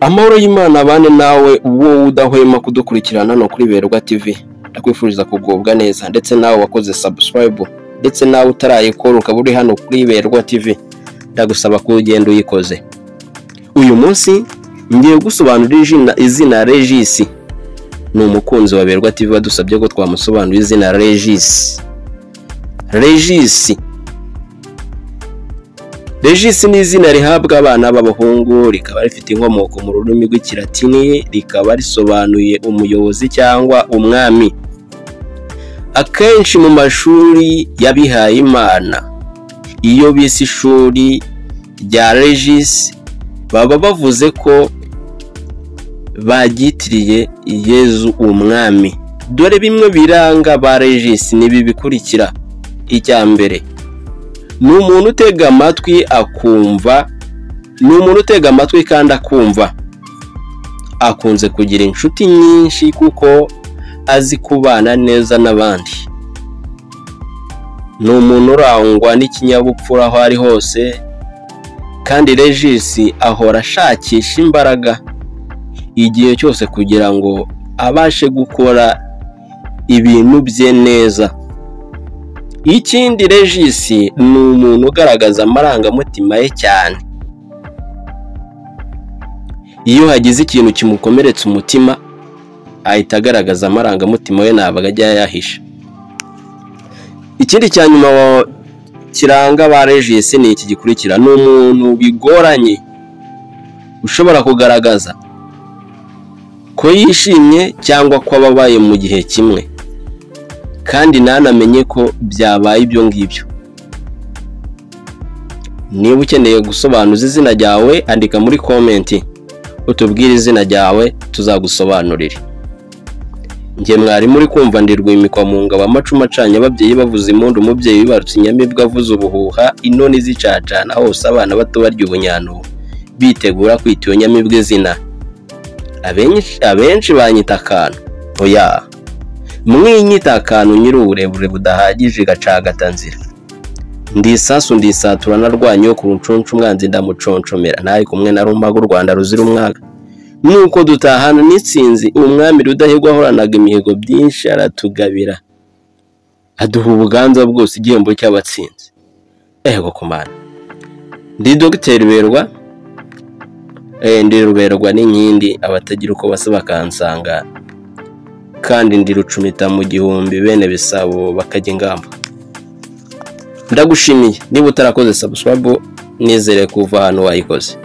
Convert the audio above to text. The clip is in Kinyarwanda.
Amahoro y'Imana abane nawe wowe udahwema kudukurikirana no kuri Berwa TV. Ndakwifuriza kugubwa neza ndetse nawe wakoze subscribe ndetse nawe utarayikora ukaba uri hano kuri Berwa TV. Ndagusaba ko ugenda uyikoze. Uyu munsi ngiye gusobanurira izina Regis. Ni umukunzi wa Berwa TV badusabye ko twamusobanurira izina Regis. Regis ni izina rihabwa abana b'abahungu, rikaba rifite inkomoko mu rurimi rw'Ikilatini, rikaba risobanuye umuyobozi cyangwa umwami. Akenshi mu mashuri y'abihaye Imana, iyo bise ishuri rya Regis, baba bavuze ko bagitiriye Yezu umwami. Dore bimwe biranga ba Regis nibi bikurikira. Icya mbere, ni umuntu utega amatwi akumva, kandi akumva. Akunze kugira inshuti nyinshi kuko azi kubana neza n'abandi. Ni umuntu urangwa n'ikinyabupfura aho ari hose, kandi Regis ahora ashakisha imbaraga igihe cyose kugira ngo abashe gukora ibintu bye neza. Ikindi, Regis ni umuntu ugaragaza amarangamutima ye cyane. Iyo hagize ikintu kimukomeretsa umutima, ahita agaragaza amarangamutima we ntabwo ajya yahisha. Ikindi cya nyuma kiranga ba Regis ni iki gikurikira: ni umuntu bigoranye ushobora kugaragaza ko yishimye cyangwa ko ababaye mu gihe kimwe, kandi nanamenye ko byabaye ibyo ngibyo. Niba ukeneye gusobanuza izina ryawe, andika muri comment utubwire izina ryawe tuzagusobanurira. Nge mwari muri kumva Ndirwimikwa mu ngabo, amacumu acanye ababyeyi bavuza impundu, umubyeyi wibarutse inyamibwa avuza ubuhuha, inoni zicacana hose abana bato barya ubunyantu bitegura kwita iyo nyamibwa izina. Abenshi banyita akantu. Oya, mwinyita akantu nyiri uburebure budahagije gacagata nzira. Ndi isasu ndisatura narwanyo ku runcuncu umwanzi ndamuconcomera, naye kumwe na Rumbaga u Rwanda ruzira umwaga. Nuko dutahana n'itsinzi, umwami Rudahigwa ahoranaga imihigo byinshi aratugabira, aduha ubuganza bwose igihembo cy'abatsinzi. Ego kumana. Ndi Dr. Berwa, ndi Ruberwa n'inkindi, abatagira uko basa bakansanga, kandi ndi Rucumita mu gihumbi, bene Bisabo bakajya ingamba. Ndagushimiye niba utarakoze subscribe, nizere kuva hano wayikoze.